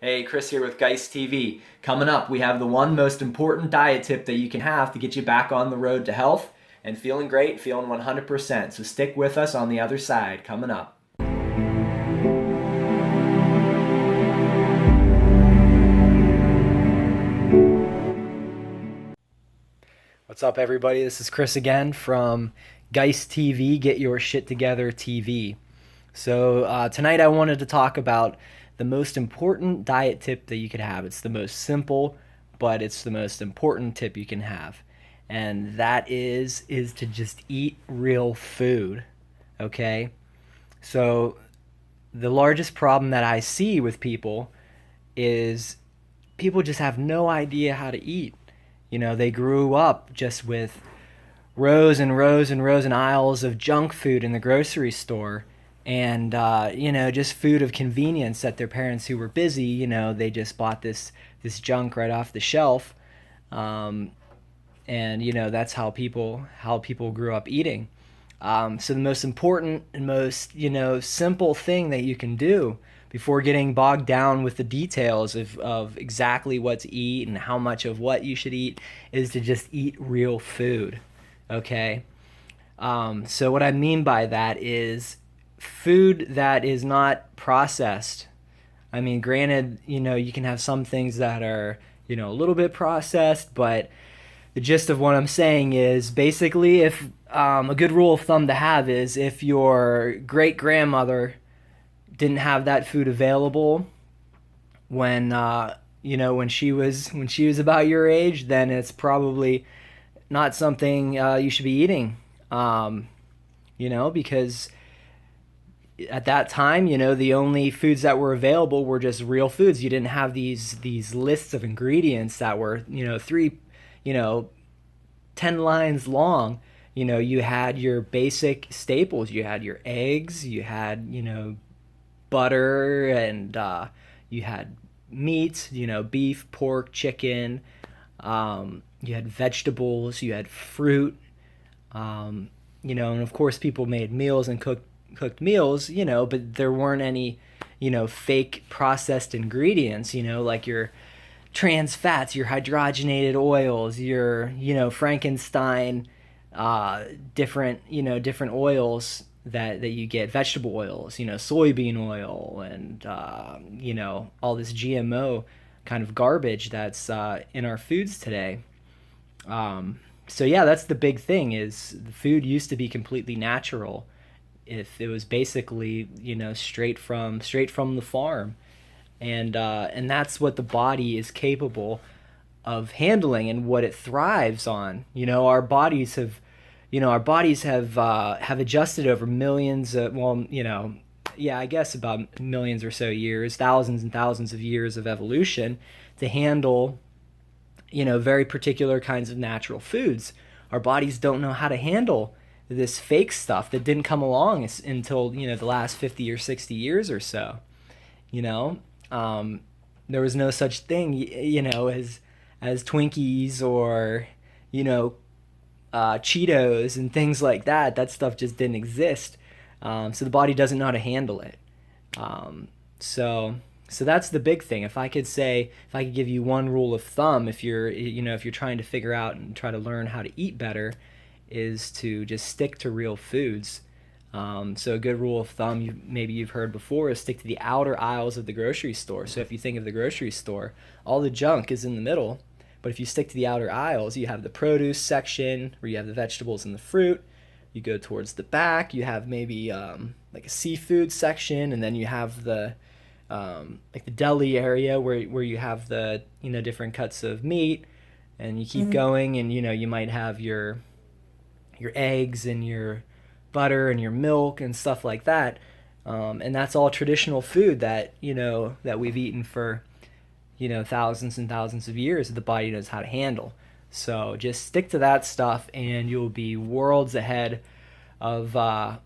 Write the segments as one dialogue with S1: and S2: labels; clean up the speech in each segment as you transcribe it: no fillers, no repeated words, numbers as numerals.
S1: Hey, Chris here with Geist TV. Coming up, we have the one most important diet tip that you can have to get you back on the road to health and feeling great, feeling 100%. So stick with us on the other side. Coming up. What's up, everybody? This is Chris again from Geist TV, Get Your Shit Together TV. So tonight I wanted to talk about the most important diet tip that you could have. It's the most simple, but it's the most important tip you can have. And that is to just eat real food, okay? So the largest problem that I see with people is people just have no idea how to eat. You know, they grew up just with rows and rows and rows and aisles of junk food in the grocery store, and just food of convenience that their parents, who were busy, they just bought this junk right off the shelf. And that's how people grew up eating. So the most important and most simple thing that you can do before getting bogged down with the details of exactly what to eat and how much of what you should eat is to just eat real food. Okay? So what I mean by that is food that is not processed. I mean, granted, you can have some things that are, a little bit processed, but the gist of what I'm saying is basically if a good rule of thumb to have is if your great grandmother didn't have that food available when when she was about your age, then it's probably not something you should be eating. Because at that time, the only foods that were available were just real foods. You didn't have these lists of ingredients that were, 10 lines long. You had your basic staples. You had your eggs, you had, butter, and you had meat, beef, pork, chicken. You had vegetables, you had fruit, and of course people made meals and cooked meals, but there weren't any, fake processed ingredients, like your trans fats, your hydrogenated oils, your, Frankenstein, different oils that you get, vegetable oils, soybean oil, and, all this GMO kind of garbage that's in our foods today. So yeah, that's the big thing is the food used to be completely natural. If it was basically, straight from the farm. And that's what the body is capable of handling and what it thrives on. Our bodies have adjusted over millions of, I guess about millions or so years, thousands and thousands of years of evolution to handle, very particular kinds of natural foods. Our bodies don't know how to handle this fake stuff that didn't come along until, the last 50 or 60 years or so. There was no such thing, as Twinkies or, Cheetos and things like that. That stuff just didn't exist. So the body doesn't know how to handle it. So that's the big thing. If I could give you one rule of thumb, if you're trying to figure out and try to learn how to eat better, is to just stick to real foods. So a good rule of thumb maybe you've heard before is stick to the outer aisles of the grocery store. So if you think of the grocery store, all the junk is in the middle. But if you stick to the outer aisles, you have the produce section where you have the vegetables and the fruit. You go towards the back, you have maybe like a seafood section, and then you have the like the deli area where you have the different cuts of meat, and you keep going, and you might have your eggs and your butter and your milk and stuff like that, and that's all traditional food that that we've eaten for thousands and thousands of years that the body knows how to handle. So just stick to that stuff, and you'll be worlds ahead of the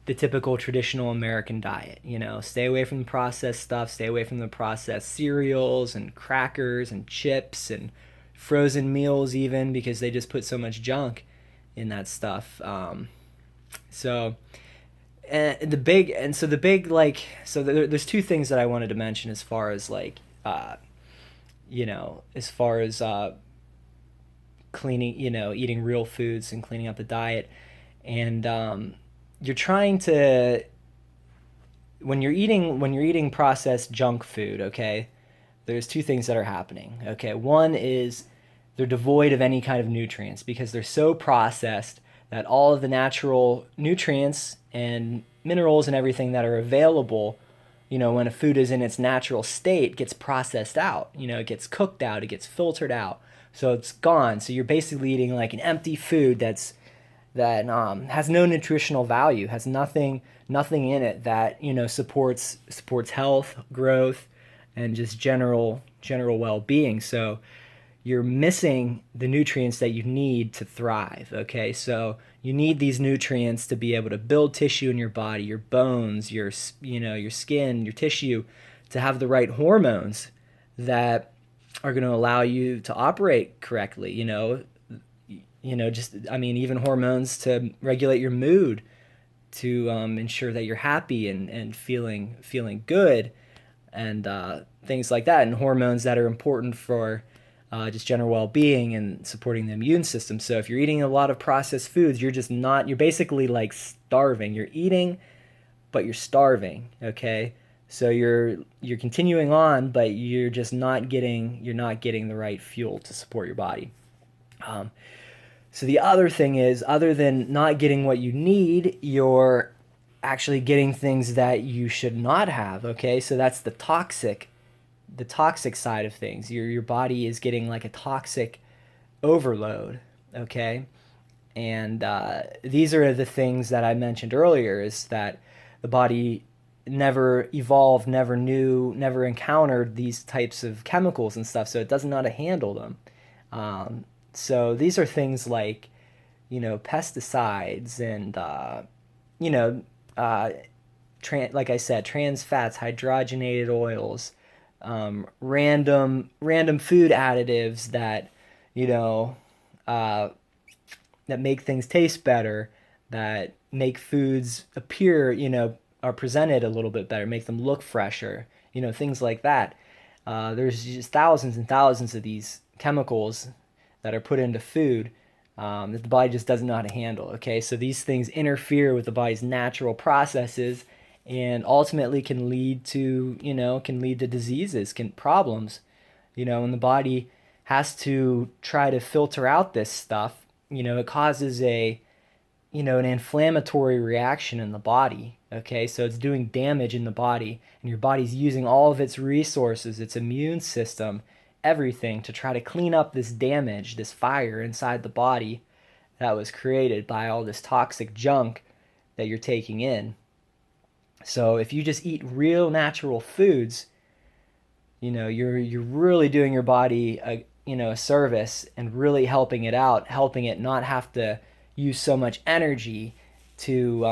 S1: typical traditional American diet. Stay away from the processed stuff. Stay away from the processed cereals and crackers and chips and frozen meals, even, because they just put so much junk in that stuff. So there's two things that I wanted to mention as far as like as far as cleaning, eating real foods and cleaning up the diet. And you're trying to when you're eating processed junk food, okay, there's two things that are happening. Okay, one is they're devoid of any kind of nutrients because they're so processed that all of the natural nutrients and minerals and everything that are available, when a food is in its natural state, gets processed out. It gets cooked out, it gets filtered out, so it's gone. So you're basically eating like an empty food that has no nutritional value, has nothing in it that supports health, growth, and just general well-being. So you're missing the nutrients that you need to thrive. Okay, so you need these nutrients to be able to build tissue in your body, your bones, your skin, your tissue, to have the right hormones that are going to allow you to operate correctly. Even hormones to regulate your mood, to ensure that you're happy and feeling good, and things like that, and hormones that are important for just general well-being and supporting the immune system. So if you're eating a lot of processed foods, you're basically like starving. You're eating, but you're starving. Okay, so you're continuing on, but you're just not getting the right fuel to support your body. So the other thing is, other than not getting what you need, you're actually getting things that you should not have. Okay, so that's the toxic side of things. Your body is getting like a toxic overload. Okay, and these are the things that I mentioned earlier, is that the body never evolved, never knew, never encountered these types of chemicals and stuff, so it doesn't know how to handle them. So these are things like, pesticides and, like I said, trans fats, hydrogenated oils, random food additives that, that make things taste better, that make foods appear, are presented a little bit better, make them look fresher, things like that. There's just thousands and thousands of these chemicals that are put into food that the body just doesn't know how to handle. Okay, so these things interfere with the body's natural processes and ultimately can lead to diseases, problems. And the body has to try to filter out this stuff. It causes an inflammatory reaction in the body. Okay, so it's doing damage in the body, and your body's using all of its resources, its immune system, everything, to try to clean up this damage, this fire inside the body that was created by all this toxic junk that you're taking in. So if you just eat real natural foods, you're really doing your body a service, and really helping it out, helping it not have to use so much energy to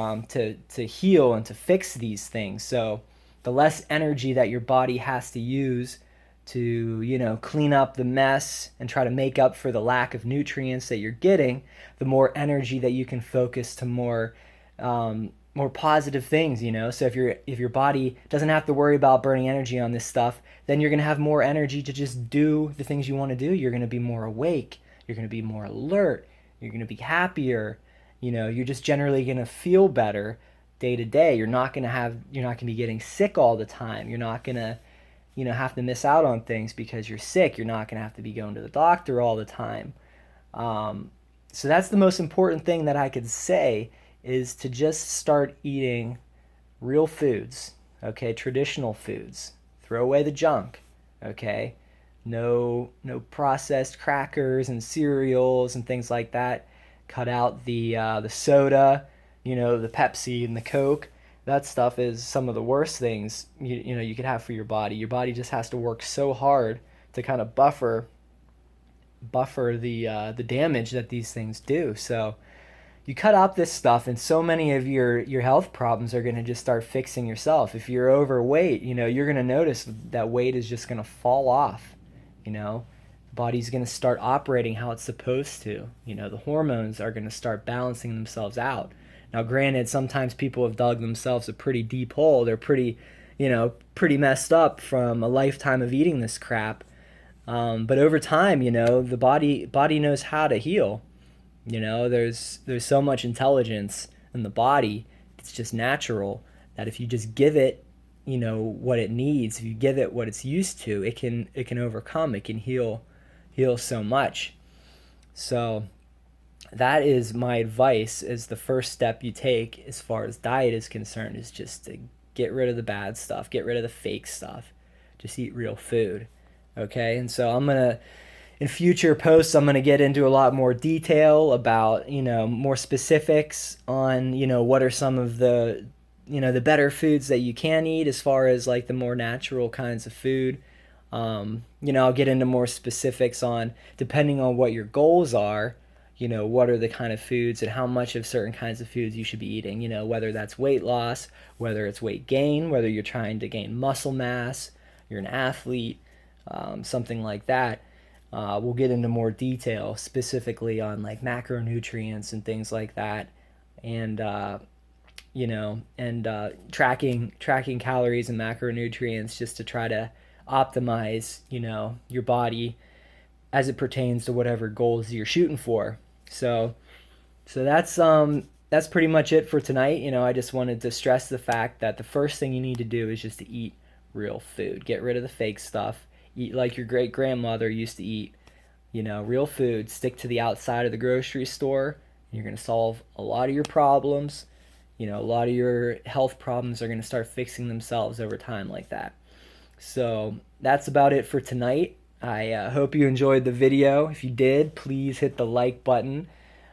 S1: heal and to fix these things. So the less energy that your body has to use to clean up the mess and try to make up for the lack of nutrients that you're getting, the more energy that you can focus to more positive things. So if your body doesn't have to worry about burning energy on this stuff, then you're going to have more energy to just do the things you want to do. You're going to be more awake, you're going to be more alert, you're going to be happier. You're just generally going to feel better day to day. You're not going to be getting sick all the time. You're not going to have to miss out on things because you're sick. You're not going to have to be going to the doctor all the time. So that's the most important thing that I could say, is to just start eating real foods. Okay, traditional foods. Throw away the junk. Okay, no processed crackers and cereals and things like that. Cut out the soda, the Pepsi and the Coke. That stuff is some of the worst things you could have for your body. Your body just has to work so hard to kind of buffer the damage that these things do. So you cut out this stuff, and so many of your health problems are going to just start fixing yourself. If you're overweight, you're going to notice that weight is just going to fall off. Body's going to start operating how it's supposed to. The hormones are going to start balancing themselves out. Now, granted, sometimes people have dug themselves a pretty deep hole. They're pretty, pretty messed up from a lifetime of eating this crap. But over time, the body knows how to heal. There's so much intelligence in the body. It's just natural that if you just give it, what it needs, if you give it what it's used to, it can overcome. It can heal so much. So that is my advice, is the first step you take as far as diet is concerned, is just to get rid of the bad stuff, get rid of the fake stuff, just eat real food. Okay, and so in future posts, I'm going to get into a lot more detail about, more specifics on, what are some of the, the better foods that you can eat, as far as like the more natural kinds of food. I'll get into more specifics on, depending on what your goals are, what are the kind of foods and how much of certain kinds of foods you should be eating, whether that's weight loss, whether it's weight gain, whether you're trying to gain muscle mass, you're an athlete, something like that. We'll get into more detail specifically on like macronutrients and things like that, and tracking calories and macronutrients, just to try to optimize your body as it pertains to whatever goals you're shooting for. So that's pretty much it for tonight. I just wanted to stress the fact that the first thing you need to do is just to eat real food. Get rid of the fake stuff. Eat like your great grandmother used to eat. Real food. Stick to the outside of the grocery store. And you're going to solve a lot of your problems. A lot of your health problems are going to start fixing themselves over time like that. So that's about it for tonight. I hope you enjoyed the video. If you did, please hit the like button.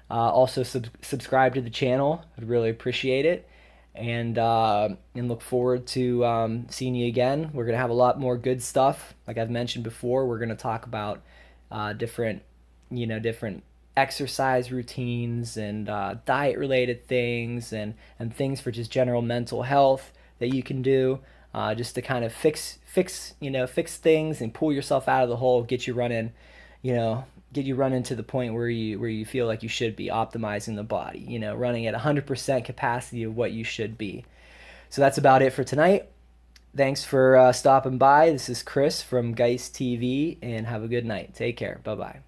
S1: Also subscribe to the channel. I'd really appreciate it. And look forward to seeing you again. We're going to have a lot more good stuff. Like I've mentioned before, we're going to talk about different exercise routines and diet related things, and things for just general mental health that you can do, just to kind of fix things and pull yourself out of the hole, get you running to the point where you feel like you should be optimizing the body, running at 100% capacity of what you should be. So that's about it for tonight. Thanks for stopping by. This is Chris from Geist TV, and have a good night. Take care. Bye-bye.